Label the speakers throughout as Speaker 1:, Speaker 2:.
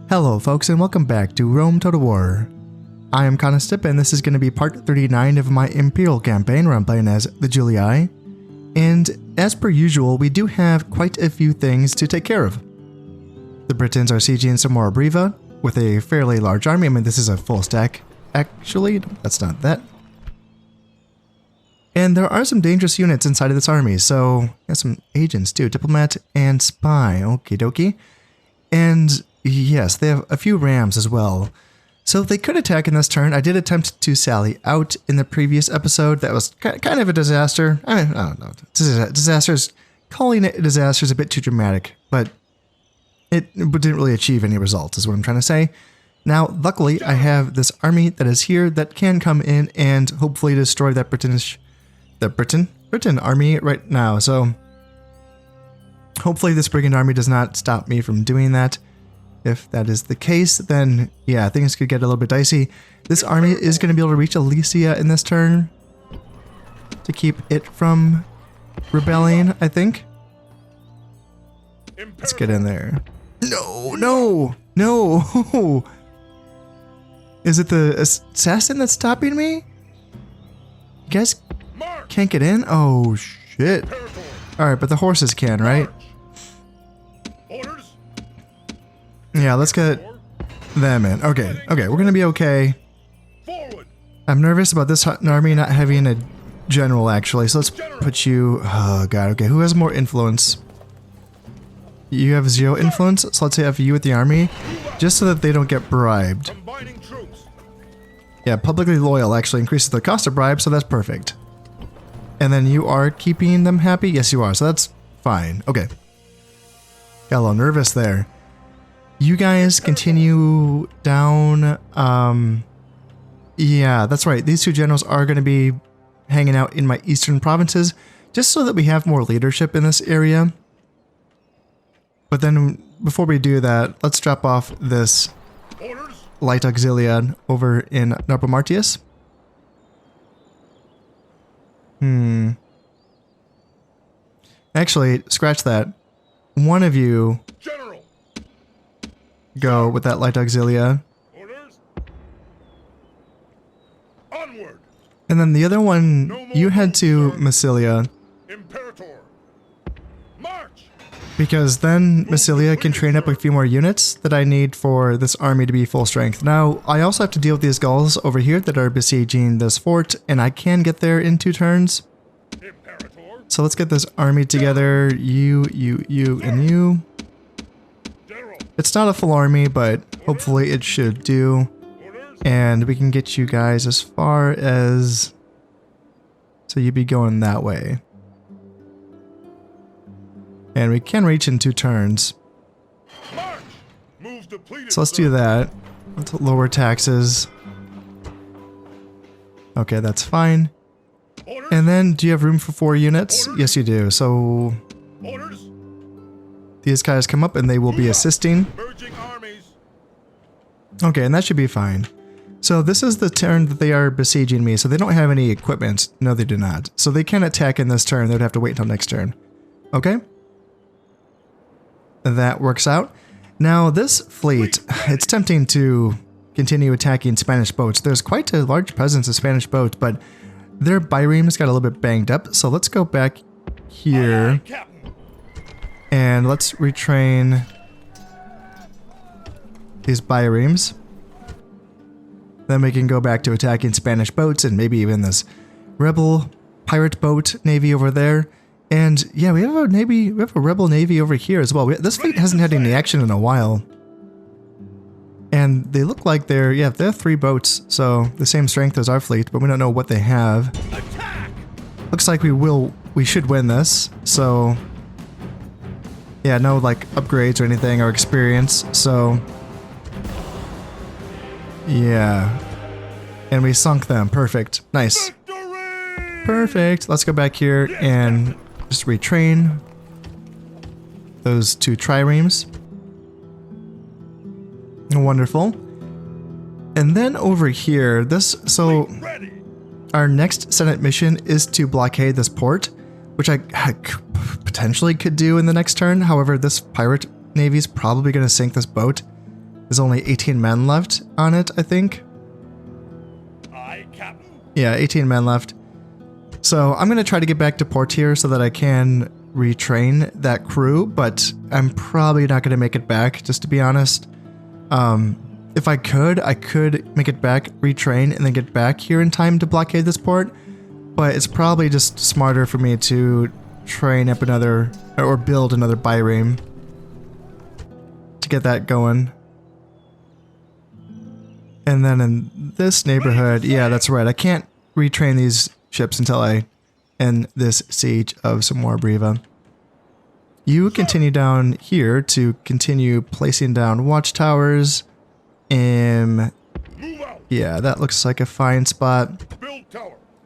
Speaker 1: Hello folks and welcome back to Rome Total War. I am Conostip and this is going to be part 39 of my Imperial campaign where I'm playing as the Julii. And as per usual, we do have quite a few things to take care of. The Britons are sieging Samora Breva with a fairly large army. I mean, this is a full stack. Actually, that's not that. And there are some dangerous units inside of this army, so got some agents too, diplomat and spy. Okie dokie. And yes, they have a few rams as well. So they could attack in this turn. I did attempt to sally out in the previous episode. That was kind of a disaster. I don't know. Disasters, calling it a disaster is a bit too dramatic, but it didn't really achieve any results is what I'm trying to say. Now, luckily, I have this army that is here that can come in and hopefully destroy that Britain army right now. So hopefully this brigand army does not stop me from doing that. If that is the case, then yeah, things could get a little bit dicey. This army is going to be able to reach Alesia in this turn to keep it from rebelling, I think. Let's get in there. No! Is it the assassin that's stopping me? You guys can't get in? Oh, shit. Alright, but the horses can, right? Yeah, let's get them in. Okay, we're gonna be okay. I'm nervous about this army not having a general, actually, so let's put you... Oh, God, okay, who has more influence? You have 0 influence, so let's have you with the army, just so that they don't get bribed. Yeah, publicly loyal actually increases the cost of bribes, so that's perfect. And then you are keeping them happy? Yes, you are, so that's fine. Okay. Got a little nervous there. You guys continue down. Yeah, that's right. These two generals are going to be hanging out in my eastern provinces, just so that we have more leadership in this area. But then, before we do that, let's drop off this light auxiliad over in Narpomartius. Actually, scratch that. One of you go with that light auxilia. And then the other one, you head to Massilia. Because then Massilia can train up a few more units that I need for this army to be full strength. Now, I also have to deal with these Gauls over here that are besieging this fort, and I can get there in 2 turns. So let's get this army together. You, and you. It's not a full army, but hopefully it should do. And we can get you guys as far as... So you'd be going that way. And we can reach in 2 turns. So let's do that. Let's lower taxes. Okay, that's fine. And then, do you have room for 4 units? Yes, you do. So... These guys come up and they will be assisting. Okay, and that should be fine. So this is the turn that they are besieging me, so they don't have any equipment. No, they do not. So they can attack in this turn. They would have to wait until next turn. Okay? That works out. Now, this fleet, it's tempting to continue attacking Spanish boats. There's quite a large presence of Spanish boats, but their biremes got a little bit banged up. So let's go back here. And let's retrain these biremes. Then we can go back to attacking Spanish boats and maybe even this rebel pirate boat navy over there. And yeah, we have a navy, we have a rebel navy over here as well. This fleet hasn't had any action in a while. And they look like they're 3 boats, so the same strength as our fleet, but we don't know what they have. Looks like we should win this, so... Yeah, no like upgrades or anything or experience, so... Yeah. And we sunk them. Perfect. Nice. Perfect. Let's go back here and just retrain those 2 triremes. Wonderful. And then over here, so our next Senate mission is to blockade this port, which I potentially could do in the next turn. However, this pirate navy is probably going to sink this boat. There's only 18 men left on it, I think.
Speaker 2: Aye, Captain.
Speaker 1: Yeah, 18 men left. So I'm going to try to get back to port here so that I can retrain that crew, but I'm probably not going to make it back, just to be honest. If I could make it back, retrain, and then get back here in time to blockade this port, but it's probably just smarter for me to train up another, or build another bireme to get that going. And then in this neighborhood, yeah, that's right, I can't retrain these ships until I end this siege of Samora Breva. You continue down here to continue placing down watchtowers. Yeah, that looks like a fine spot.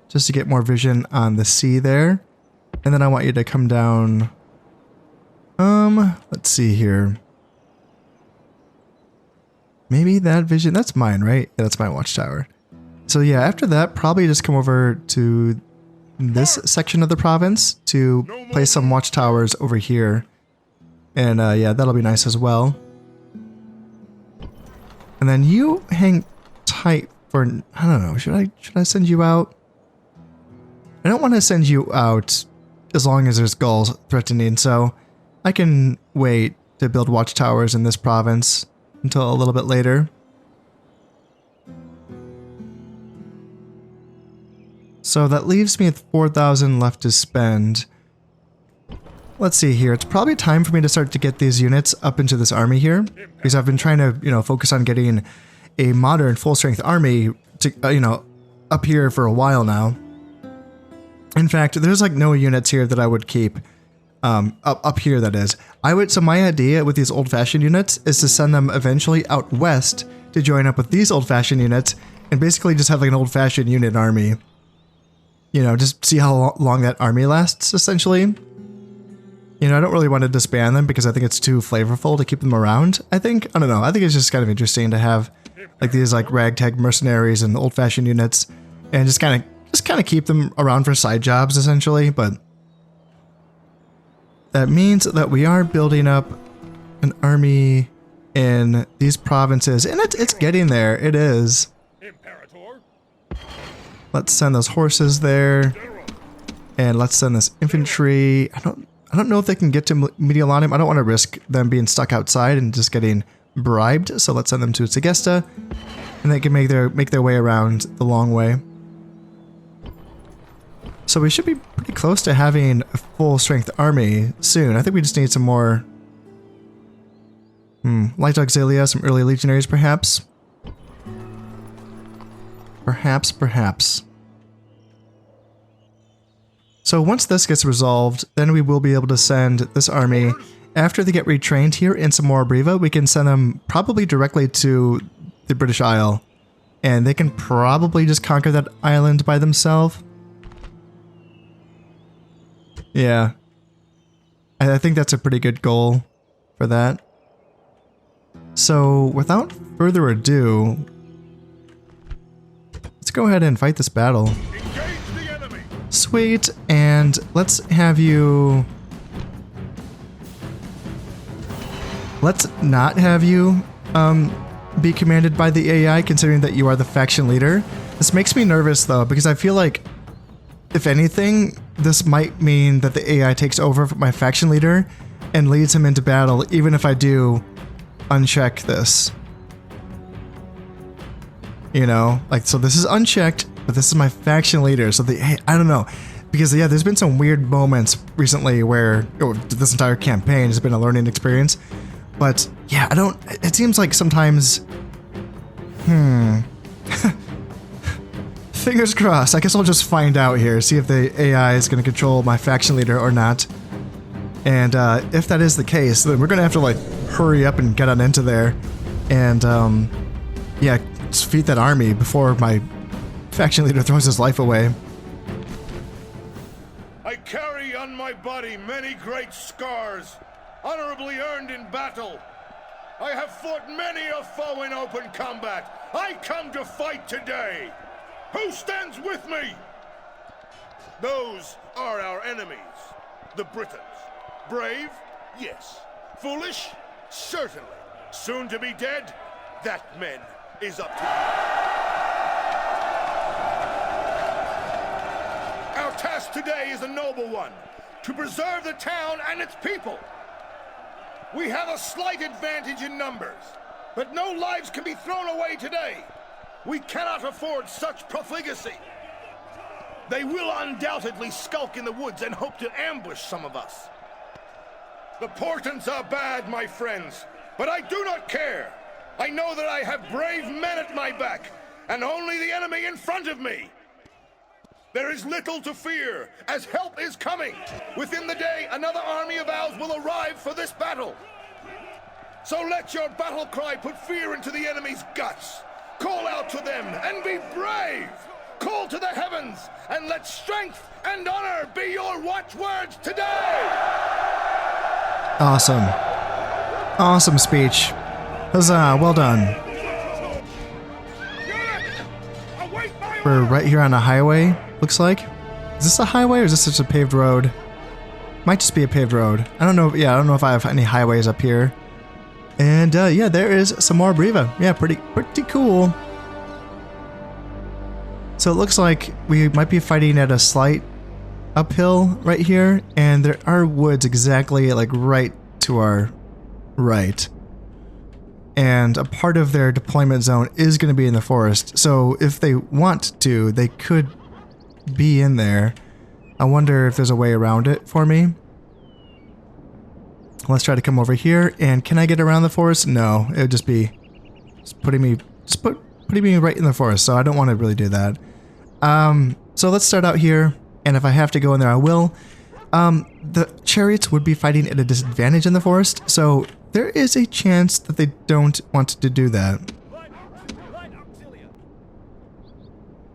Speaker 1: Just to get more vision on the sea there. And then I want you to come down. Let's see here. Maybe that vision, that's mine, right? Yeah, that's my watchtower. So yeah, after that, probably just come over to this section of the province to place some watchtowers over here. And yeah, that'll be nice as well. And then you hang tight for, I don't know, should I send you out? I don't want to send you out as long as there's gulls threatening, so I can wait to build watchtowers in this province until a little bit later. So that leaves me with 4,000 left to spend. Let's see here. It's probably time for me to start to get these units up into this army here, because I've been trying to, focus on getting a modern full-strength army to, up here for a while now. In fact, there's like no units here that I would keep up here, that is. So my idea with these old-fashioned units is to send them eventually out west to join up with these old-fashioned units and basically just have like an old-fashioned unit army. Just see how long that army lasts, essentially. I don't really want to disband them because I think it's too flavorful to keep them around, I think. I don't know. I think it's just kind of interesting to have like these like ragtag mercenaries and old-fashioned units and just kind of keep them around for side jobs, essentially. But that means that we are building up an army in these provinces, and it's getting there. It is. Let's send those horses there, and let's send this infantry. I don't know if they can get to Mediolanum. I don't want to risk them being stuck outside and just getting bribed. So let's send them to Segesta, and they can make their way around the long way. So we should be pretty close to having a full-strength army soon. I think we just need some more light auxilia, some early legionaries, perhaps. Perhaps. So once this gets resolved, then we will be able to send this army. After they get retrained here in Samora Breva, we can send them probably directly to the British Isle. And they can probably just conquer that island by themselves. Yeah. I think that's a pretty good goal for that. So without further ado, let's go ahead and fight this battle. Sweet, and let's have you... Let's not have you be commanded by the AI, considering that you are the faction leader. This makes me nervous, though, because I feel like, if anything, this might mean that the AI takes over from my faction leader and leads him into battle, even if I do uncheck this. So this is unchecked, but this is my faction leader, so I don't know. Because, yeah, there's been some weird moments recently where this entire campaign has been a learning experience. But, yeah, it seems like sometimes, fingers crossed. I guess I'll just find out here, see if the AI is going to control my faction leader or not. And if that is the case, then we're going to have to, like, hurry up and get on into there. And, yeah, defeat that army before my faction leader throws his life away.
Speaker 2: I carry on my body many great scars, honorably earned in battle. I have fought many a foe in open combat. I come to fight today. Who stands with me? Those are our enemies, the Britons. Brave? Yes. Foolish? Certainly. Soon to be dead? That, men, is up to you. Our task today is a noble one, to preserve the town and its people. We have a slight advantage in numbers, but no lives can be thrown away today. We cannot afford such profligacy. They will undoubtedly skulk in the woods and hope to ambush some of us. The portents are bad, my friends, but I do not care. I know that I have brave men at my back, and only the enemy in front of me. There is little to fear, as help is coming. Within the day, another army of ours will arrive for this battle. So let your battle cry put fear into the enemy's guts. Call out to them and be brave. Call to the heavens and let strength and honor be your watchwords today.
Speaker 1: Awesome. Awesome speech. Huzzah, well done. We're right here on a highway, looks like. Is this a highway or is this just a paved road? Might just be a paved road. I don't know. Yeah, I don't know if I have any highways up here. And yeah, there is some more Briva. Yeah, pretty cool. So it looks like we might be fighting at a slight uphill right here, and there are woods exactly like right to our right. And a part of their deployment zone is going to be in the forest. So if they want to, they could be in there. I wonder if there's a way around it for me. Let's try to come over here. And can I get around the forest? No, it would just be putting me right in the forest. So I don't want to really do that. So let's start out here. And if I have to go in there, I will. The chariots would be fighting at a disadvantage in the forest. So there is a chance that they don't want to do that.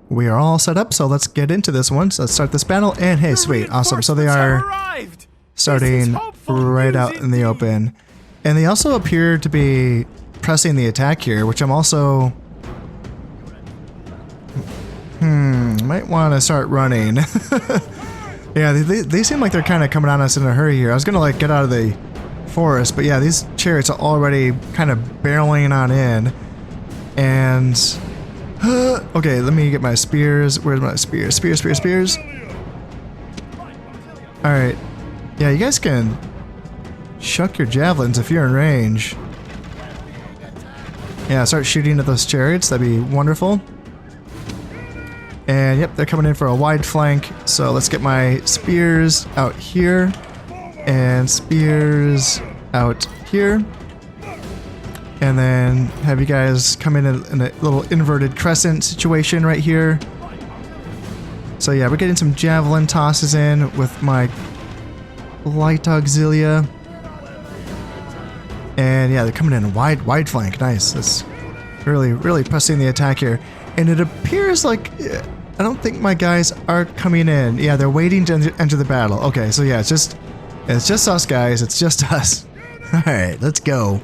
Speaker 1: We are all set up, so let's get into this one. So let's start this battle. And hey, sweet, awesome. So they are starting right out in the open. And they also appear to be pressing the attack here, which I'm also... might want to start running. Yeah, they seem like they're kind of coming on us in a hurry here. I was going to like get out of the forest, but yeah, these chariots are already kind of barreling on in. And... okay, let me get my spears. Where's my spears? Spears. Alright. Yeah, you guys can shuck your javelins if you're in range. Yeah, start shooting at those chariots. That'd be wonderful. And yep, they're coming in for a wide flank. So let's get my spears out here. And spears out here. And then have you guys come in a little inverted crescent situation right here. So yeah, we're getting some javelin tosses in with my light auxilia. And yeah, they're coming in a wide flank. Nice. That's really pressing the attack here. And it appears like... I don't think my guys are coming in. Yeah, they're waiting to enter the battle. Okay, so yeah, it's just us, guys. It's just us. Alright, let's go.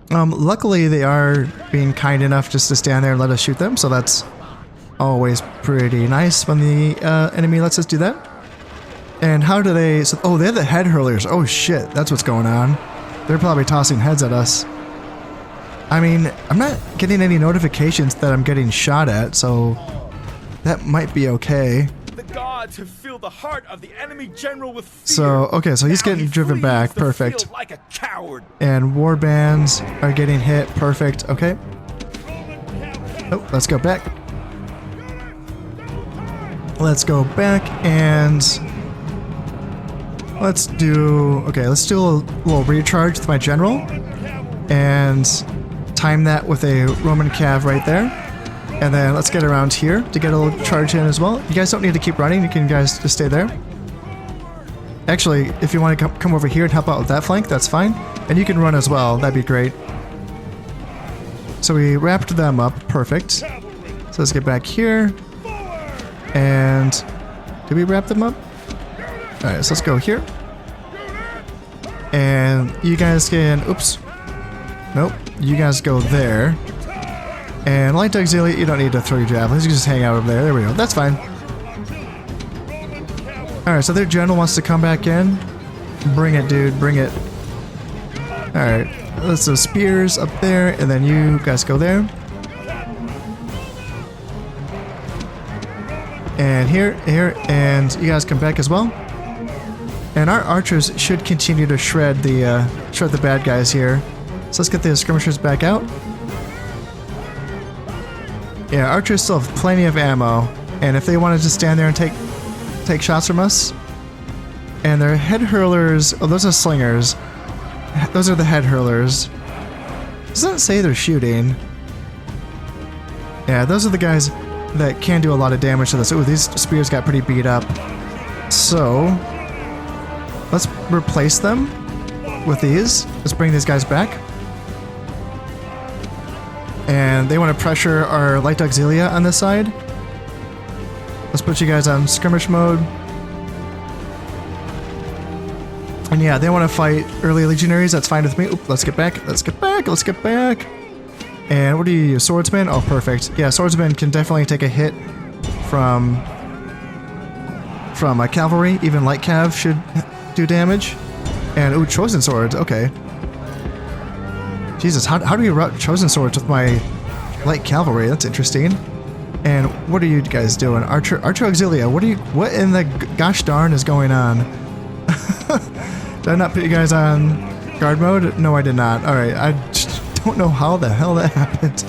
Speaker 1: Luckily, they are being kind enough just to stand there and let us shoot them, so that's always pretty nice when the enemy lets us do that. And how do they... So, oh, they have the head hurlers. Oh, shit. That's what's going on. They're probably tossing heads at us. I mean, I'm not getting any notifications that I'm getting shot at, so that might be okay.
Speaker 3: The gods have filled the heart of the enemy general with fear.
Speaker 1: So, okay, so he's getting driven back. Perfect.
Speaker 3: Like a coward.
Speaker 1: And war bands are getting hit. Perfect. Okay. Oh, let's go back. Let's go back and let's do a little recharge with my general and time that with a Roman cav right there. And then let's get around here to get a little charge in as well. You guys don't need to keep running. You can guys just stay there. Actually, if you want to come over here and help out with that flank, that's fine. And you can run as well. That'd be great. So we wrapped them up. Perfect. So let's get back here. And did we wrap them up? Alright, so let's go here. And you guys can... Oops. Nope. You guys go there. And light auxiliary, you don't need to throw your javelins. You can just hang out over there. There we go. That's fine. Alright, so their general wants to come back in. Bring it, dude. Bring it. Alright. That's those spears up there, and then you guys go there. And here, and you guys come back as well. And our archers should continue to shred the bad guys here. So let's get the skirmishers back out. Yeah, archers still have plenty of ammo, and if they wanted to stand there and take shots from us, and their head hurlers, oh, those are slingers. Those are the head hurlers. Doesn't say they're shooting. Yeah, those are the guys that can do a lot of damage to this. Ooh, these spears got pretty beat up. So let's replace them with these. Let's bring these guys back. And they want to pressure our light auxilia on this side. Let's put you guys on skirmish mode. And yeah, they want to fight early legionaries. That's fine with me. Oop, let's get back. Let's get back. Let's get back. And what do you use? Swordsman? Oh, perfect. Yeah, swordsman can definitely take a hit from a cavalry. Even light cav should do damage. And ooh, chosen swords. Okay. Jesus, how do you route chosen swords with my light cavalry? That's interesting. And what are you guys doing? Archer auxilia. What in the gosh darn is going on? Did I not put you guys on guard mode? No, I did not. All right, I just don't know how the hell that happened.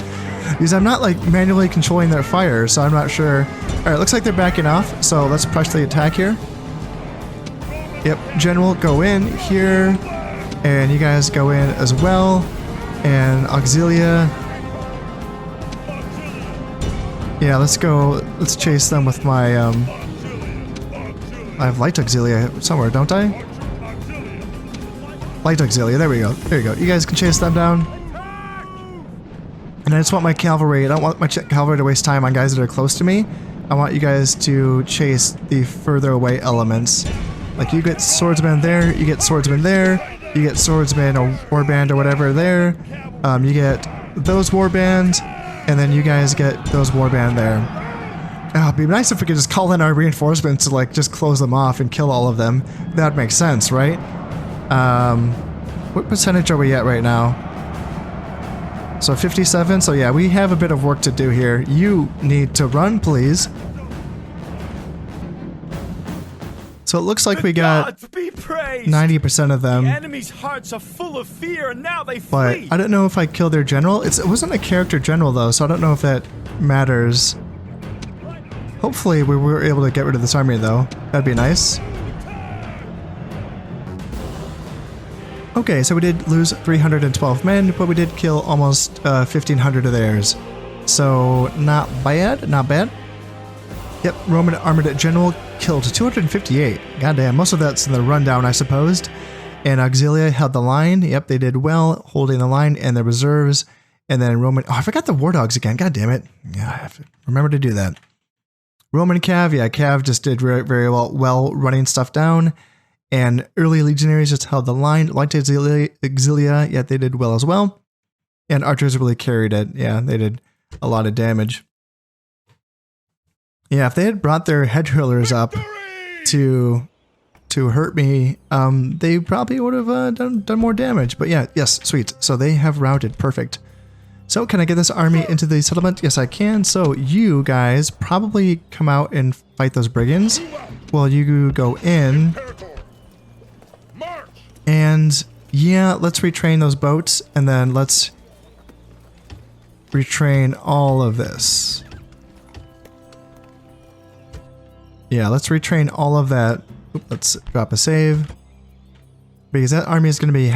Speaker 1: Because I'm not like manually controlling their fire, so I'm not sure. All right, looks like they're backing off. So let's press the attack here. Yep, general, go in here, and you guys go in as well. And auxilia. Yeah, let's go. Let's chase them with my I have light auxilia somewhere, don't I? Light auxilia, there we go. There you go. You guys can chase them down. And I just want my cavalry. I don't want my cavalry to waste time on guys that are close to me. I want you guys to chase the further away elements. Like you get swordsman there, you get swordsman there, you get swordsman or warband or whatever there. You get those warbands, and then you guys get those warband there. Oh, it'd be nice if we could just call in our reinforcements to like just close them off and kill all of them. That would make sense, right? What percentage are we at right now? So 57, so yeah, we have a bit of work to do here. You need to run, please. So it looks like we got 90% of them.
Speaker 3: The enemy's hearts are full of fear, and now they
Speaker 1: But
Speaker 3: flee.
Speaker 1: I don't know if I killed their general. It wasn't a character general though, so I don't know if that matters. Hopefully we were able to get rid of this army though. That'd be nice. Okay, so we did lose 312 men, but we did kill almost 1,500 of theirs. So not bad, not bad. Yep, Roman armored general killed 258. Goddamn, most of that's in the rundown, I suppose. And auxilia held the line. Yep, they did well, holding the line and the reserves. And then Roman... Oh, I forgot the war dogs again. God damn it. Yeah, I have to remember to do that. Roman Cav, yeah, Cav just did very well running stuff down. And early legionaries just held the line. Light auxilia, yeah, they did well as well. And archers really carried it. Yeah, they did a lot of damage. Yeah, if they had brought their head hurlers up to hurt me, they probably would have done more damage. But yeah, yes, sweet. So they have routed. Perfect. So can I get this army into the settlement? Yes, I can. So you guys probably come out and fight those brigands while you go in. And yeah, let's retrain those boats, and then let's retrain all of this. Yeah, let's retrain all of that. Oop, let's drop a save. Because that army is going to be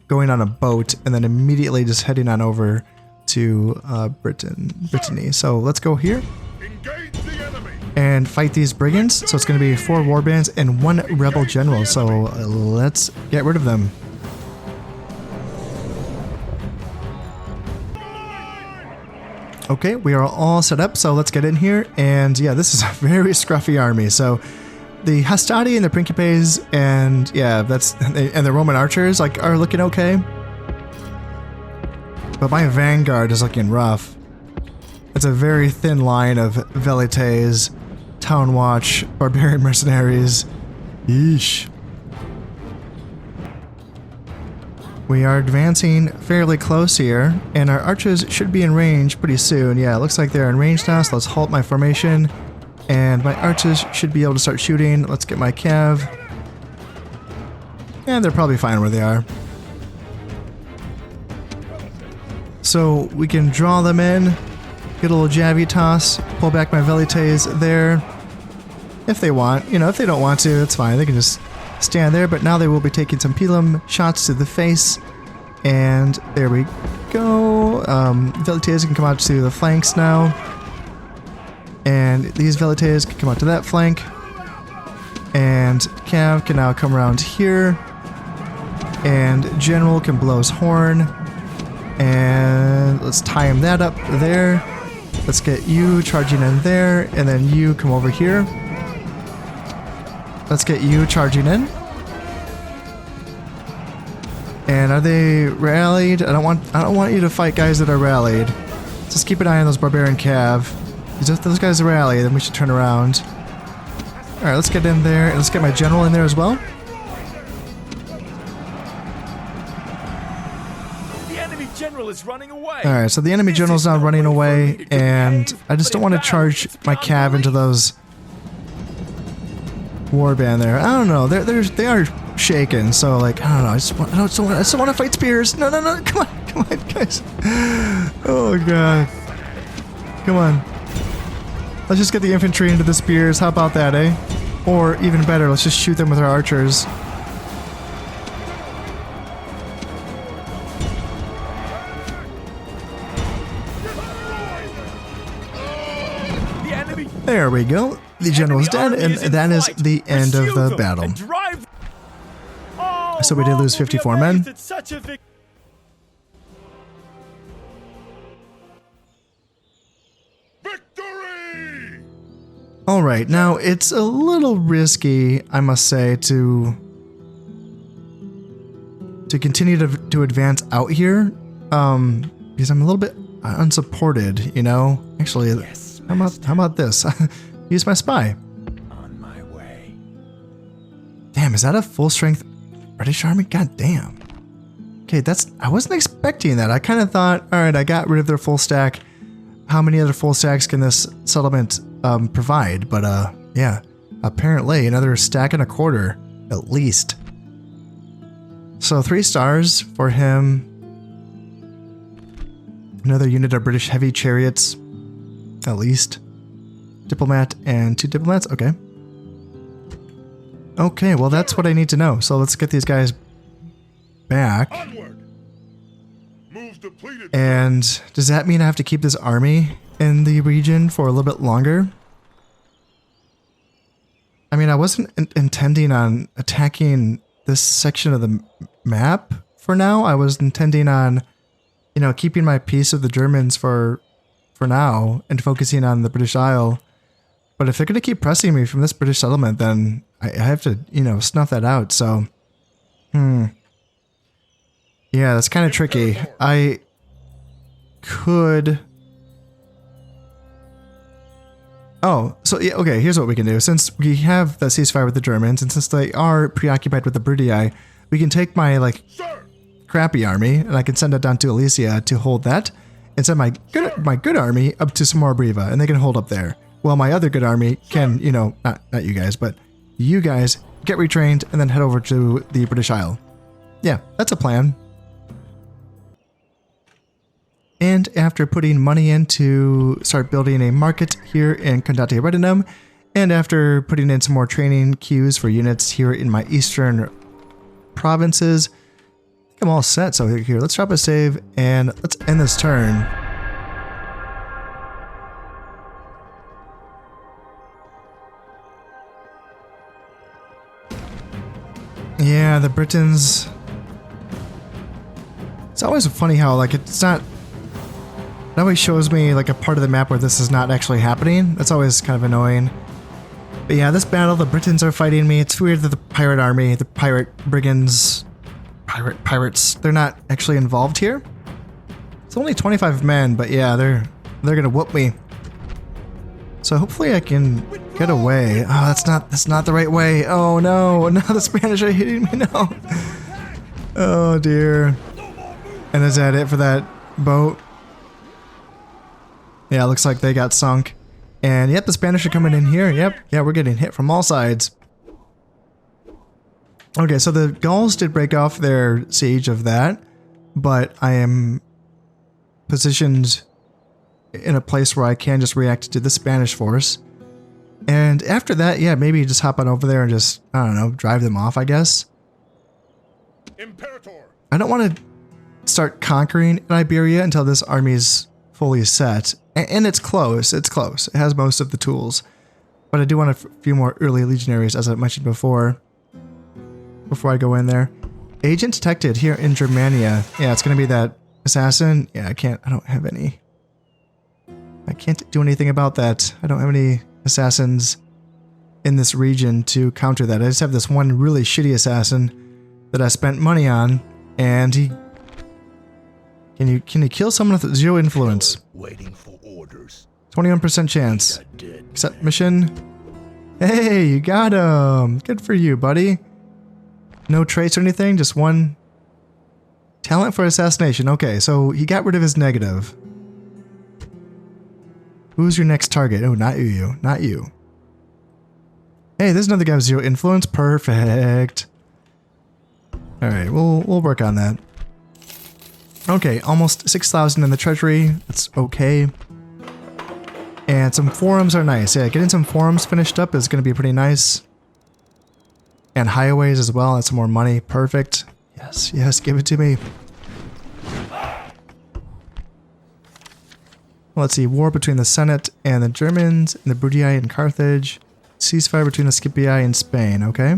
Speaker 1: going on a boat, and then immediately just heading on over to Brittany. So let's go here and fight these brigands. So it's going to be 4 warbands and 1 rebel general. So let's get rid of them. Okay, we are all set up, so let's get in here. And yeah, this is a very scruffy army. So the Hastati and the Principes and yeah, and the Roman archers are looking okay. But my vanguard is looking rough. It's a very thin line of Velites, Town Watch, Barbarian Mercenaries. Yeesh. We are advancing fairly close here, and our archers should be in range pretty soon. Yeah, it looks like they're in range now, so let's halt my formation. And my archers should be able to start shooting. Let's get my cav. And they're probably fine where they are. So we can draw them in, get a little jabby toss, pull back my velites there. If they want, you know, if they don't want to, it's fine. They can just stand there, but now they will be taking some pilum shots to the face. And there we go. Velites can come out to the flanks now. And these velites can come out to that flank. And Cav can now come around here. And General can blow his horn. And let's time that up there. Let's get you charging in there. And then you come over here. Let's get you charging in. And are they rallied? I don't want you to fight guys that are rallied. Let's just keep an eye on those barbarian cav. If those guys are rallied, then we should turn around. Alright, let's get in there and let's get my general in there as well.
Speaker 3: The enemy general is running away.
Speaker 1: Alright, so the enemy general's now running away, and I just don't want to charge my cav into those warband there. I don't know. They are shaken, so like I don't know. I just want to fight spears. No, come on, guys. Oh god, come on. Let's just get the infantry into the spears. How about that, eh? Or even better, let's just shoot them with our archers. There we go. The general's dead, and that is the end of the battle. So we did lose 54 men.
Speaker 2: Victory!
Speaker 1: Alright, now it's a little risky, I must say, to continue to advance out here, because I'm a little bit unsupported, you know? Actually, yes, how about this? Use my spy.
Speaker 3: On my way.
Speaker 1: Damn, is that a full strength British army? God damn. Okay, I wasn't expecting that. I kind of thought, alright, I got rid of their full stack. How many other full stacks can this settlement provide? But yeah, apparently another stack and a quarter, at least. So 3 stars for him. Another unit of British heavy chariots, at least. Diplomat and 2 diplomats, okay. Okay, well that's what I need to know. So let's get these guys back. And does that mean I have to keep this army in the region for a little bit longer? I mean, I wasn't intending on attacking this section of the map for now. I was intending on, you know, keeping my peace with the Germans for now and focusing on the British Isle. But if they're going to keep pressing me from this British settlement, then I have to, you know, snuff that out. So, yeah, that's kind of tricky. I could... Oh, so yeah, okay, here's what we can do. Since we have the ceasefire with the Germans, and since they are preoccupied with the Bruttii, we can take my, like, crappy army, and I can send it down to Alesia to hold that, and send my good army up to Samora Briva, and they can hold up there. Well, my other good army can, you know, not you guys, but you guys get retrained and then head over to the British Isle. Yeah, that's a plan. And after putting money in to start building a market here in Condate Redinum, and after putting in some more training queues for units here in my eastern provinces, I think I'm all set. So here, let's drop a save and let's end this turn. Yeah, the Britons... It's always funny how, like, it's not... It always shows me, like, a part of the map where this is not actually happening. That's always kind of annoying. But yeah, this battle, the Britons are fighting me. It's weird that the pirate army, the pirate brigands... Pirates, they're not actually involved here. It's only 25 men, but yeah, they're gonna whoop me. So hopefully I can get away. Oh, that's not the right way. Oh no, now the Spanish are hitting me now. Oh dear. And is that it for that boat? Yeah, looks like they got sunk. And yep, the Spanish are coming in here. Yep, yeah, we're getting hit from all sides. Okay, so the Gauls did break off their siege of that, but I am positioned in a place where I can just react to the Spanish force. And after that, yeah, maybe just hop on over there and just, I don't know, drive them off, I guess.
Speaker 2: Imperator.
Speaker 1: I don't want to start conquering Iberia until this army's fully set. And it's close, it's close. It has most of the tools. But I do want a few more early legionaries, as I mentioned before I go in there. Agent detected here in Germania. Yeah, it's going to be that assassin. Yeah, I don't have any. I can't do anything about that. I don't have any assassins in this region to counter that. I just have this one really shitty assassin that I spent money on, and he... Can you kill someone with 0 influence?
Speaker 2: Waiting for orders.
Speaker 1: 21% chance. Accept mission. Hey, you got him. Good for you, buddy. No traits or anything, just 1 talent for assassination. Okay, so he got rid of his negative. Who's your next target? Oh, not you. Not you. Hey, there's another guy with 0 influence. Perfect. Alright, we'll work on that. Okay, almost 6,000 in the treasury. That's okay. And some forums are nice. Yeah, getting some forums finished up is going to be pretty nice. And highways as well. That's some more money. Perfect. Yes, yes, give it to me. Let's see. War between the Senate and the Germans and the Bruttii and Carthage. Ceasefire between the Scipii and Spain. Okay.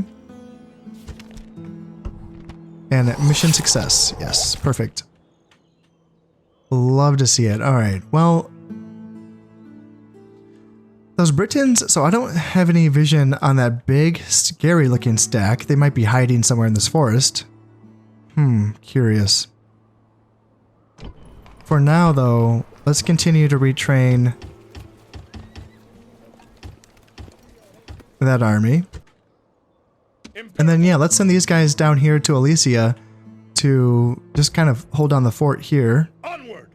Speaker 1: And mission success. Yes, perfect. Love to see it. Alright, well... Those Britons, so I don't have any vision on that big, scary looking stack. They might be hiding somewhere in this forest. Curious. For now, though, let's continue to retrain that army. And then, yeah, let's send these guys down here to Alesia to just kind of hold down the fort here.
Speaker 2: Onward.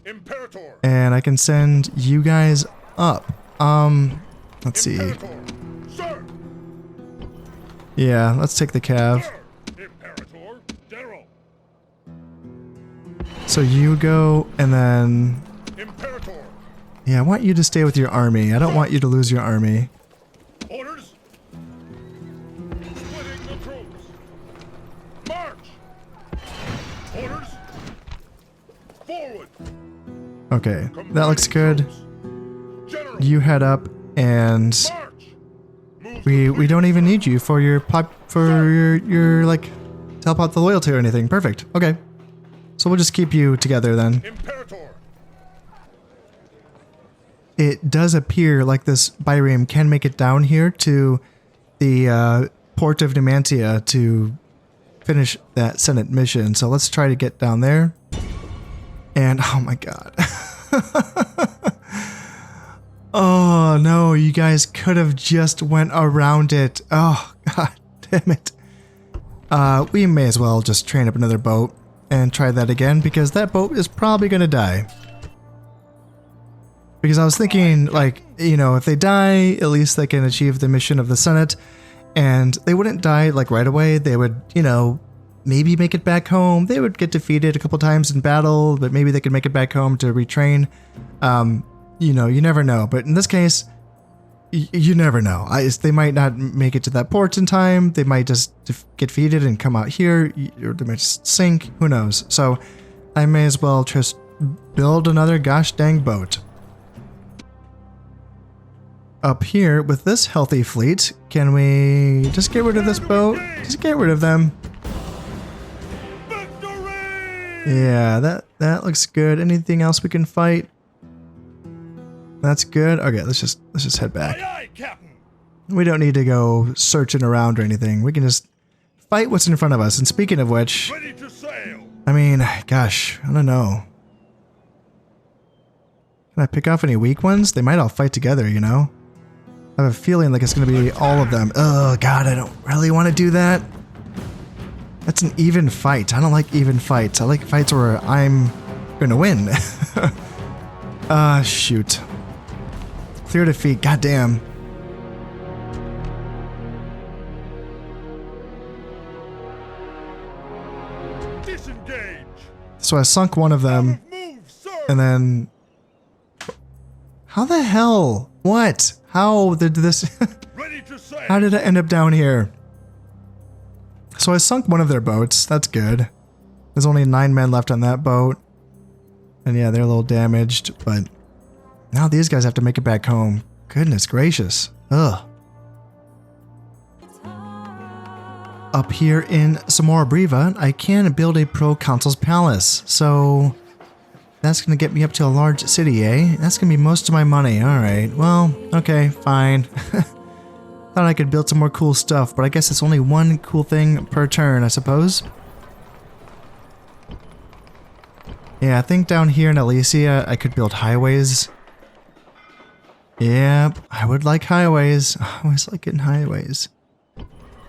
Speaker 2: Imperator.
Speaker 1: And I can send you guys up. Let's see.
Speaker 2: Sir.
Speaker 1: Yeah, let's take the cav.
Speaker 2: Imperator. General.
Speaker 1: So you go, and then...
Speaker 2: Imperator.
Speaker 1: Yeah, I want you to stay with your army. I don't want you to lose your army.
Speaker 2: Orders. Splitting the troops. March. Orders. Forward.
Speaker 1: Okay, that looks good.
Speaker 2: General.
Speaker 1: You head up, and
Speaker 2: March.
Speaker 1: we don't even need you for your your like to help out the loyalty or anything. Perfect. Okay, so we'll just keep you together then.
Speaker 2: Imperator.
Speaker 1: It does appear like this Byrame can make it down here to the port of Numantia to finish that Senate mission. So let's try to get down there. And oh my god. Oh no, you guys could have just went around it. Oh god damn it. We may as well just train up another boat and try that again, because that boat is probably gonna die. Because I was thinking, like, you know, if they die, at least they can achieve the mission of the Senate, and they wouldn't die like right away. They would, you know, maybe make it back home. They would get defeated a couple times in battle, but maybe they could make it back home to retrain. You know, you never know. But in this case, you never know. They might not make it to that port in time. They might just get defeated and come out here, or they might just sink. Who knows? So I may as well just build another gosh dang boat. Up here with this healthy fleet, can we just get rid of this boat? Just get rid of them. Yeah, that looks good. Anything else we can fight? That's good. Okay, let's just head back.
Speaker 2: Aye, aye, Captain.
Speaker 1: We don't need to go searching around or anything. We can just fight what's in front of us. And speaking of which,
Speaker 2: Ready to sail.
Speaker 1: I mean, gosh, I don't know. Can I pick off any weak ones? They might all fight together, you know? I have a feeling like it's going to be all of them. Oh god, I don't really want to do that. That's an even fight. I don't like even fights. I like fights where I'm gonna win. Shoot. Clear defeat. Goddamn.
Speaker 2: Disengage.
Speaker 1: So I sunk one of them,
Speaker 2: Move, sir.
Speaker 1: and then... How the hell? What? How did this...
Speaker 2: Ready to sail.
Speaker 1: How did I end up down here? So I sunk one of their boats. That's good. There's only 9 men left on that boat. And yeah, they're a little damaged, but... Now these guys have to make it back home. Goodness gracious. Ugh. Up here in Samora Briva, I can build a pro-consul's palace. So... That's gonna get me up to a large city, eh? That's gonna be most of my money. Alright, well, okay, fine. Thought I could build some more cool stuff, but I guess it's only one cool thing per turn, I suppose. Yeah, I think down here in Elysia, I could build highways. Yep, I would like highways. I always like getting highways.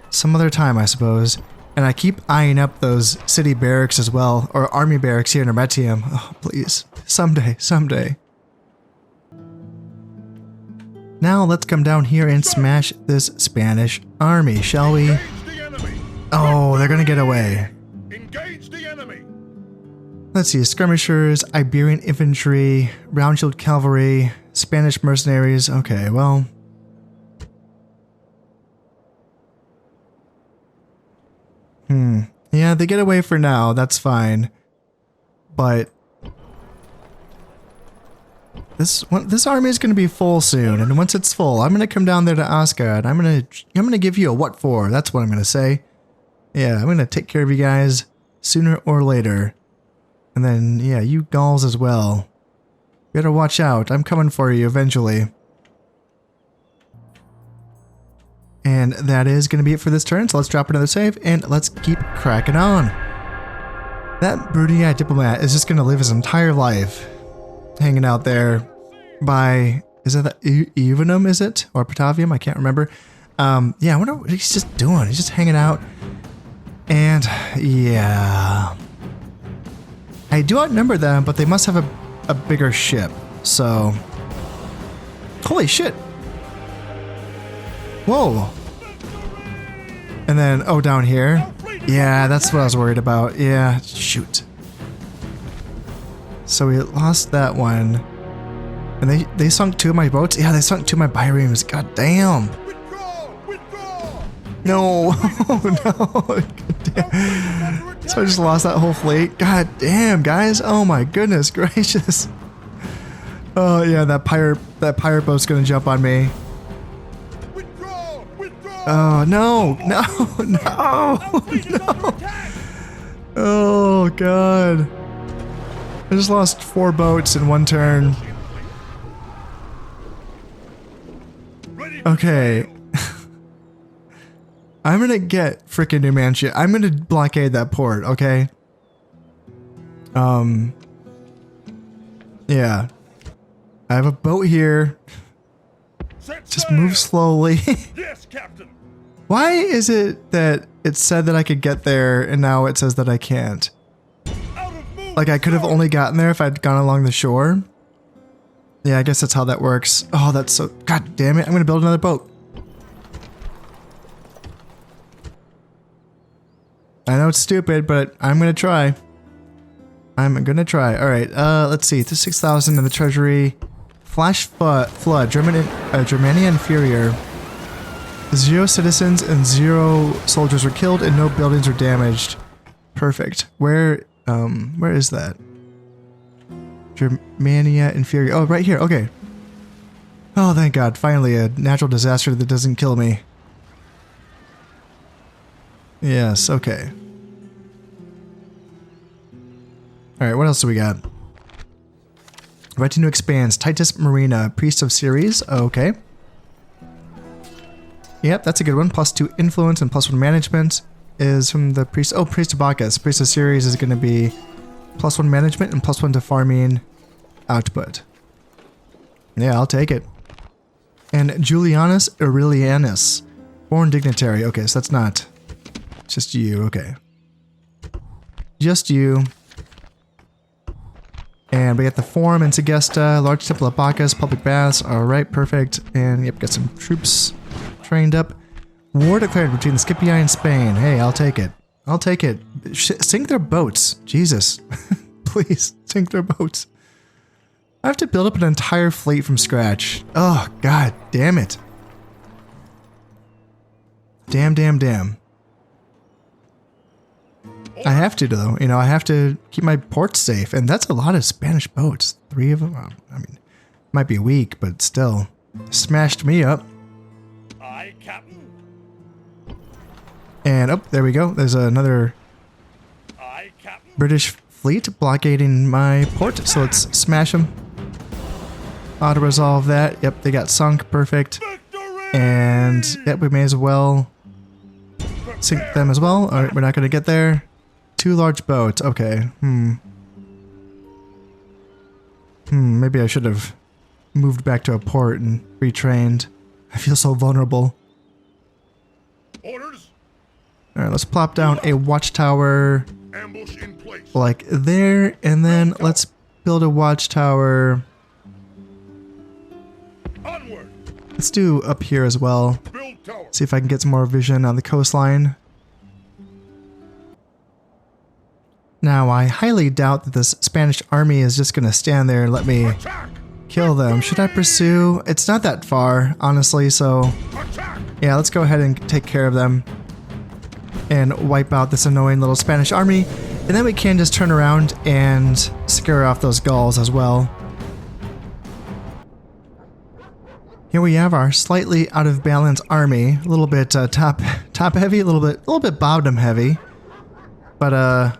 Speaker 1: Some other time, I suppose. And I keep eyeing up those city barracks as well, or army barracks here in Armetium. Oh, please. Someday, someday. Now let's come down here and smash this Spanish army, shall we?
Speaker 2: Engage the enemy.
Speaker 1: Oh, they're gonna get away.
Speaker 2: Engage the enemy.
Speaker 1: Let's see, skirmishers, Iberian infantry, round shield cavalry, Spanish mercenaries. Okay, well... Yeah, they get away for now, that's fine. But... This army is going to be full soon, and once it's full, I'm going to come down there to Oscar, and I'm going to give you a what for, that's what I'm going to say. Yeah, I'm going to take care of you guys sooner or later. And then, yeah, you Gauls as well. You better watch out, I'm coming for you eventually. And that is going to be it for this turn, so let's drop another save, and let's keep cracking on. That broody-eyed diplomat is just going to live his entire life hanging out there by... Is that Evenum, is it? Or Patavium? I can't remember. Yeah, I wonder what he's just doing. He's just hanging out. And, yeah... I do outnumber them, but they must have a bigger ship, so... Holy shit! Whoa! And then, oh, down here? Yeah, that's what I was worried about. Yeah, shoot. So we lost that one. And they sunk 2 of my boats? Yeah, they sunk 2 of my biremes. God damn!
Speaker 2: Withdraw.
Speaker 1: No! No! Damn. So I just lost that whole fleet. God damn, guys! Oh my goodness gracious! Oh yeah, that pirate boat's gonna jump on me. Oh, no, no, no, no. Oh, God. I just lost 4 boats in 1 turn. Okay. I'm gonna get frickin' Numantia. I'm gonna blockade that port, okay? Yeah. I have a boat here. Just move slowly.
Speaker 2: Yes, Captain.
Speaker 1: Why is it that it said that I could get there and now it says that I can't? Like I could have only gotten there if I'd gone along the shore? Yeah, I guess that's how that works. Oh, that's so... God damn it, I'm gonna build another boat. I know it's stupid, but I'm gonna try. I'm gonna try. Alright, let's see. 6,000 in the treasury. Flash flood. Germania Inferior. 0 citizens and 0 soldiers were killed and no buildings were damaged. Perfect. Where is that? Germania Inferior. Oh, right here. Okay. Oh, thank God. Finally, a natural disaster that doesn't kill me. Yes, okay. Alright, what else do we got? Retinue expands. Titus Marina, Priest of Ceres. Okay. Yep, that's a good one. +2 influence and +1 management is from the priest. Oh, Priest of Bacchus. Priest of Ceres is going to be +1 management and +1 to farming output. Yeah, I'll take it. And Julianus Aurelianus, born dignitary. Okay, so that's not just you. Okay. just you. And we got the Forum and Segesta, Large Temple of Bacchus, Public Baths. Alright, perfect. And yep, got some troops trained up. War declared between the Scipii and Spain. Hey, I'll take it. I'll take it. Sink their boats. Jesus. Please, sink their boats. I have to build up an entire fleet from scratch. Oh, god damn it. Damn, damn, damn. I have to, though. You know, I have to keep my ports safe. And that's a lot of Spanish boats. 3 of them. I mean, might be weak, but still. Smashed me up.
Speaker 3: Aye, Captain.
Speaker 1: And, oh, there we go. There's another
Speaker 3: Aye, Captain.
Speaker 1: British fleet blockading my port. So let's smash them. Auto-resolve that. Yep, they got sunk. Perfect. And, yep, we may as well sink them as well. Alright, we're not going to get there. 2 large boats. Okay. Maybe I should have moved back to a port and retrained. I feel so vulnerable.
Speaker 2: Orders.
Speaker 1: Alright, let's plop down a watchtower
Speaker 2: Ambush in place.
Speaker 1: like there, and then let's build a watchtower.
Speaker 2: Onward.
Speaker 1: Let's do up here as well.
Speaker 2: Build tower.
Speaker 1: See if I can get some more vision on the coastline. Now, I highly doubt that this Spanish army is just going to stand there and let me
Speaker 2: Attack.
Speaker 1: kill them. Should I pursue? It's not that far, honestly, so
Speaker 2: Attack.
Speaker 1: yeah, let's go ahead and take care of them and wipe out this annoying little Spanish army. And then we can just turn around and scare off those Gauls as well. Here we have our slightly out of balance army, a little bit top heavy, a little bit bottom heavy, but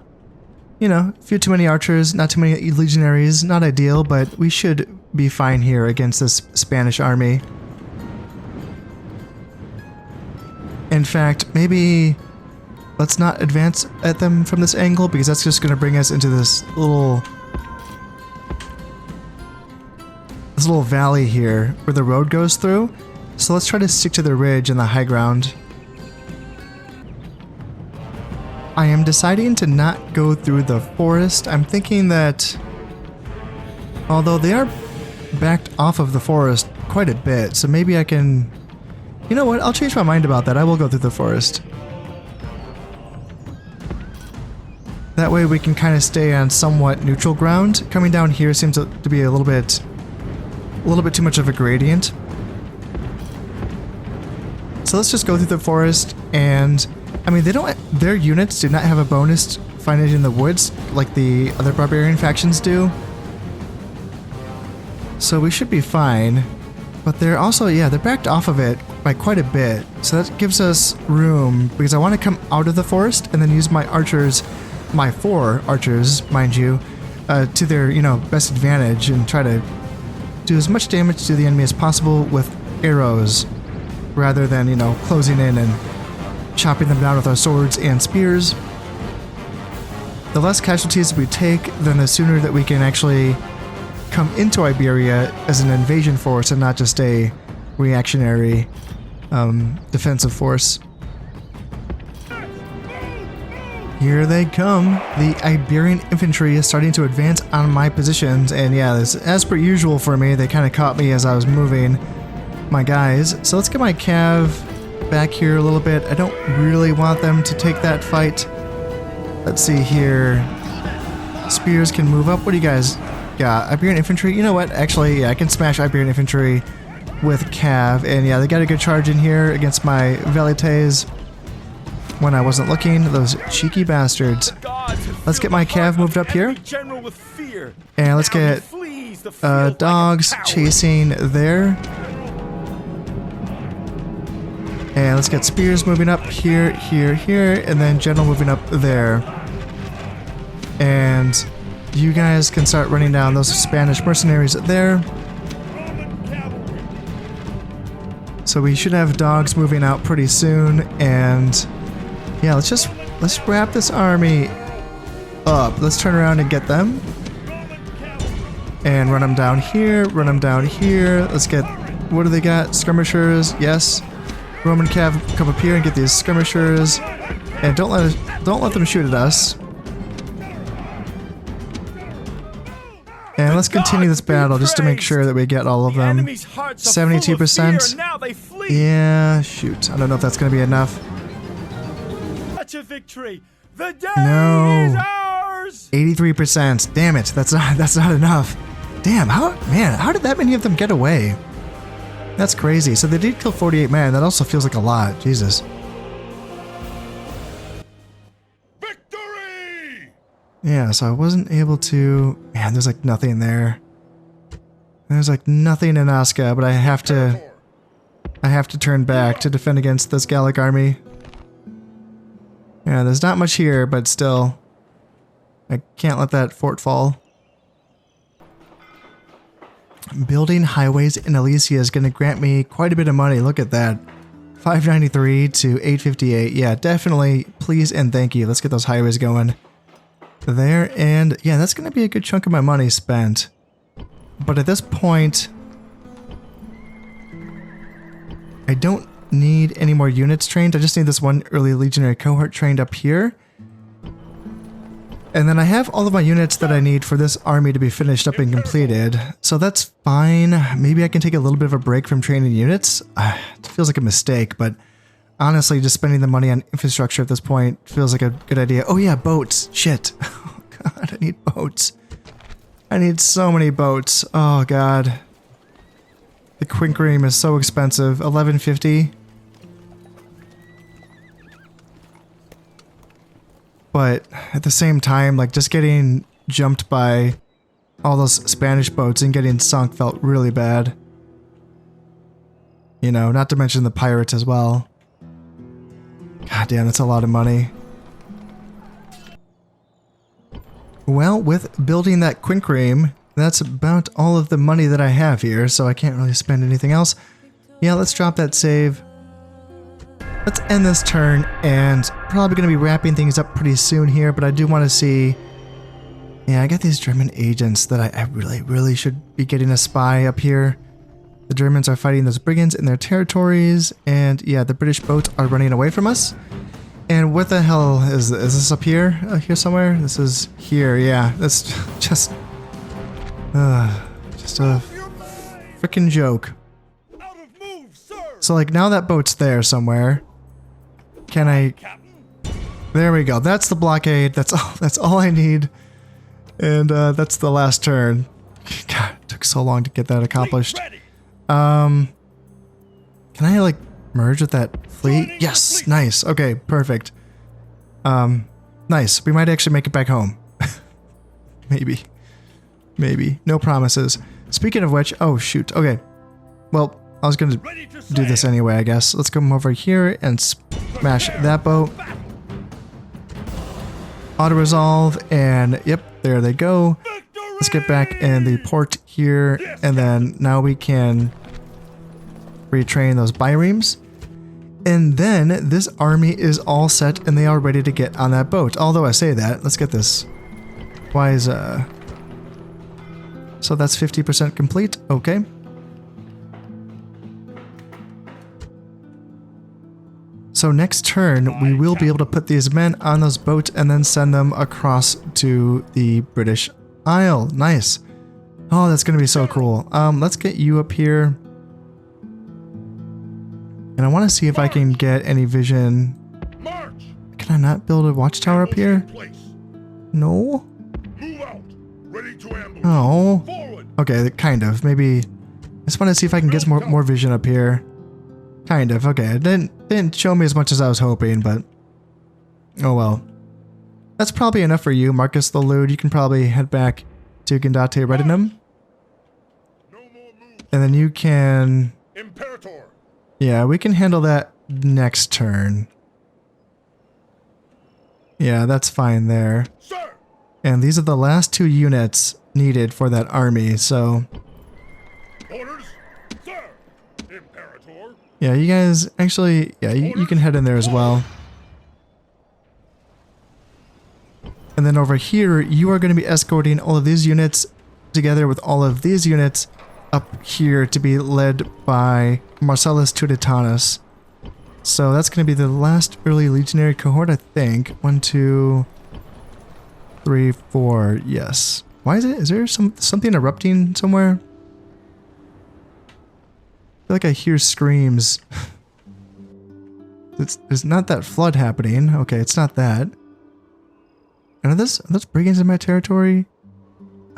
Speaker 1: you know, a few too many archers, not too many legionaries, not ideal, but we should be fine here against this Spanish army. In fact, maybe let's not advance at them from this angle because that's just going to bring us into this little valley here where the road goes through. So let's try to stick to the ridge and the high ground. I am deciding to not go through the forest. I'm thinking that although they are backed off of the forest quite a bit, so maybe I can... You know what? I'll change my mind about that. I will go through the forest. That way we can kind of stay on somewhat neutral ground. Coming down here seems to be a little bit too much of a gradient. So let's just go through the forest, and I mean, their units do not have a bonus finding it in the woods like the other barbarian factions do. So we should be fine. But they're also, yeah, they're backed off of it by quite a bit. So that gives us room because I want to come out of the forest and then use my archers, my 4 archers, mind you, to their, you know, best advantage and try to do as much damage to the enemy as possible with arrows rather than, you know, closing in and chopping them down with our swords and spears. The less casualties we take, then the sooner that we can actually come into Iberia as an invasion force and not just a reactionary defensive force. Here they come. The Iberian infantry is starting to advance on my positions, and yeah, as per usual for me, they kind of caught me as I was moving my guys. So let's get my cav back here a little bit. I don't really want them to take that fight. Let's see here. Spears can move up. What do you guys got? Iberian infantry? You know what? Actually, yeah, I can smash Iberian infantry with cav, and yeah, they got a good charge in here against my velites when I wasn't looking. Those cheeky bastards. Let's get my cav moved up here. And let's get dogs chasing there. And let's get spears moving up here, here, here, and then general moving up there. And you guys can start running down those Spanish mercenaries there. So we should have dogs moving out pretty soon, and yeah, let's wrap this army up. Let's turn around and get them. And run them down here, run them down here. Let's get, what do they got? Skirmishers, yes. Roman cav, come up here and get these skirmishers. And don't let them shoot at us. let's continue this battle just to make sure that we get all of
Speaker 3: The
Speaker 1: them.
Speaker 3: enemy's hearts are full of
Speaker 1: 72%.
Speaker 3: fear, and now they flee.
Speaker 1: Yeah, shoot. I don't know if that's going to be enough.
Speaker 3: Such a victory. The day
Speaker 1: No.
Speaker 3: is ours.
Speaker 1: 83%. Damn it. That's not enough. Damn, how did that many of them get away? That's crazy. So they did kill 48 men. That also feels like a lot. Jesus.
Speaker 2: Victory!
Speaker 1: Yeah, so I wasn't able to... Man, there's like nothing there. There's like nothing in Asuka, but I have to turn back to defend against this Gallic army. Yeah, there's not much here, but still. I can't let that fort fall. Building highways in Elysia is going to grant me quite a bit of money. Look at that. 593 to 858. Yeah, definitely. Please and thank you. Let's get those highways going. There, and yeah, that's going to be a good chunk of my money spent. But at this point, I don't need any more units trained. I just need this one early legionary cohort trained up here. And then I have all of my units that I need for this army to be finished up and completed. So that's fine. Maybe I can take a little bit of a break from training units. It feels like a mistake, but honestly, just spending the money on infrastructure at this point feels like a good idea. Oh yeah, boats. Shit. Oh god, I need boats. I need so many boats. Oh god. The quincream is so expensive. 1150. But at the same time, like just getting jumped by all those Spanish boats and getting sunk felt really bad. You know, not to mention the pirates as well. God damn, that's a lot of money. Well, with building that quincream, that's about all of the money that I have here, so I can't really spend anything else. Yeah, let's drop that save. Let's end this turn, and probably going to be wrapping things up pretty soon here, but I do want to see... Yeah, I got these German agents that I really should be getting a spy up here. The Germans are fighting those brigands in their territories, and yeah, the British boats are running away from us. And what the hell is this up here? Here somewhere? This is here, yeah. That's just a freaking joke. So like now that boat's there somewhere. Can I... There we go. That's the blockade. That's all I need. And that's the last turn. God, it took so long to get that accomplished. Can I like merge with that fleet? Yes, nice. Okay, perfect. Nice. We might actually make it back home. Maybe. No promises. Speaking of which, oh shoot. Okay. Well, I was gonna do this anyway, I guess. Let's come over here and smash that boat. Auto-resolve, and yep, there they go. Let's get back in the port here, and then now we can retrain those biremes. And then this army is all set, and they are ready to get on that boat. Although I say that, let's get this. Why is, so that's 50% complete, okay. So next turn, we will be able to put these men on those boats and then send them across to the British Isle. Nice. Oh, that's going to be so cool. Let's get you up here. And I want to see if I can get any vision. Can I not build a watchtower up here? No? Oh. Okay, kind of. Maybe. I just want to see if I can get more vision up here. Kind of. Okay, it didn't show me as much as I was hoping, but oh well. That's probably enough for you, Marcus the Lewd. You can probably head back to Gandate Redinum. And then you can...
Speaker 2: Imperator.
Speaker 1: Yeah, we can handle that next turn. Yeah, that's fine there.
Speaker 2: Sir.
Speaker 1: And these are the last 2 units needed for that army, so...
Speaker 2: Orders. Sir. Imperator.
Speaker 1: Yeah, you guys, actually, yeah, you can head in there as well. And then over here, you are going to be escorting all of these units together with all of these units up here to be led by Marcellus Tuditanus. So that's going to be the last early legionary cohort, I think. 1, 2, 3, 4, yes. Why is it? Is there something erupting somewhere? I feel like I hear screams. There's not that flood happening. Okay, it's not that. And are those brigands in my territory?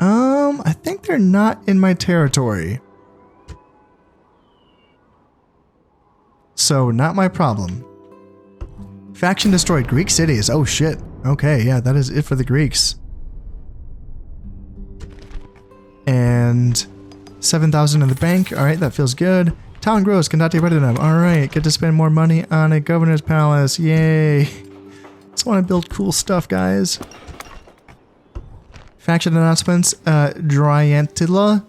Speaker 1: I think they're not in my territory. So, not my problem. Faction destroyed Greek cities. Oh shit. Okay, yeah, that is it for the Greeks. And 7,000 in the bank. Alright, that feels good. Town grows, Condate Reddenham. Alright, get to spend more money on a governor's palace. Yay. Just want to build cool stuff, guys. Faction announcements. Dryantilla.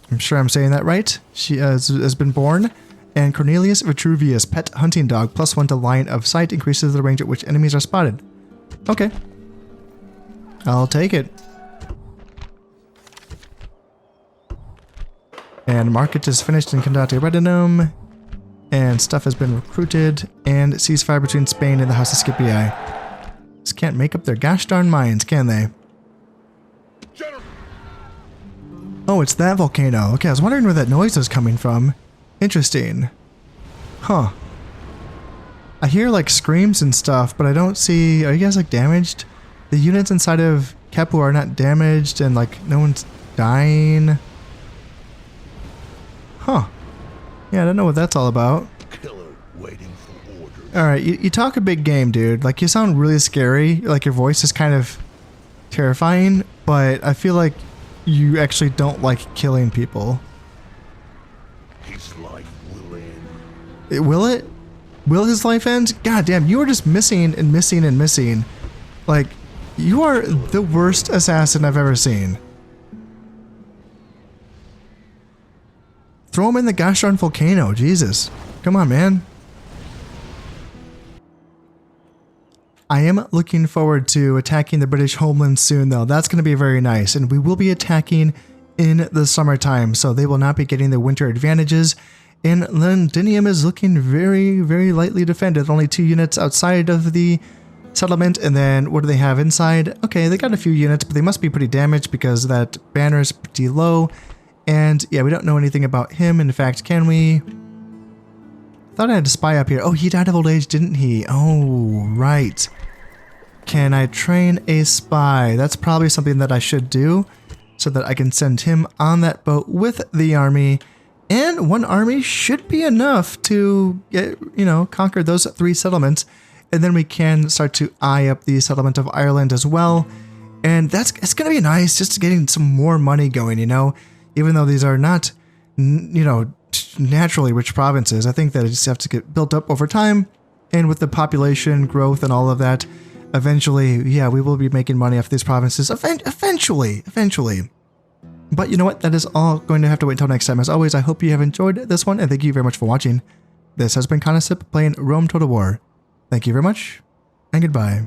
Speaker 1: I'm sure I'm saying that right. She has been born. And Cornelius Vitruvius, pet hunting dog, +1 to line of sight, increases the range at which enemies are spotted. Okay. I'll take it. And market is finished in Condate Reddenham. And stuff has been recruited. And ceasefire between Spain and the House of Scipii. Just can't make up their gosh darn minds, can they? Oh, it's that volcano. Okay, I was wondering where that noise was coming from. Interesting. Huh. I hear like screams and stuff, but I don't see... Are you guys like damaged? The units inside of Kepu are not damaged and like no one's dying. Huh. Yeah, I don't know what that's all about.
Speaker 2: Killer waiting for orders.
Speaker 1: Alright, you talk a big game, dude. Like you sound really scary. Like your voice is kind of terrifying, but I feel like you actually don't like killing people.
Speaker 2: His life will end.
Speaker 1: Will it? Will his life end? God damn, you are just missing and missing and missing. Like, you are the worst assassin I've ever seen. Throw him in the gosh darn volcano, Jesus. Come on, man. I am looking forward to attacking the British homeland soon, though. That's going to be very nice. And we will be attacking in the summertime, so they will not be getting the winter advantages. And Londinium is looking very, very lightly defended. Only 2 units outside of the settlement. And then what do they have inside? Okay, they got a few units, but they must be pretty damaged because that banner is pretty low. And yeah, we don't know anything about him. In fact, can we? I thought I had a spy up here. Oh, he died of old age, didn't he? Oh, right. Can I train a spy? That's probably something that I should do so that I can send him on that boat with the army. And 1 army should be enough to get, conquer those 3 settlements. And then we can start to eye up the settlement of Ireland as well. And it's going to be nice just getting some more money going, even though these are not, naturally rich provinces. I think that it just have to get built up over time. And with the population growth and all of that, eventually, yeah, we will be making money off these provinces. Eventually. But you know what? That is all going to have to wait until next time. As always, I hope you have enjoyed this one, and thank you very much for watching. This has been Conasip playing Rome Total War. Thank you very much, and goodbye.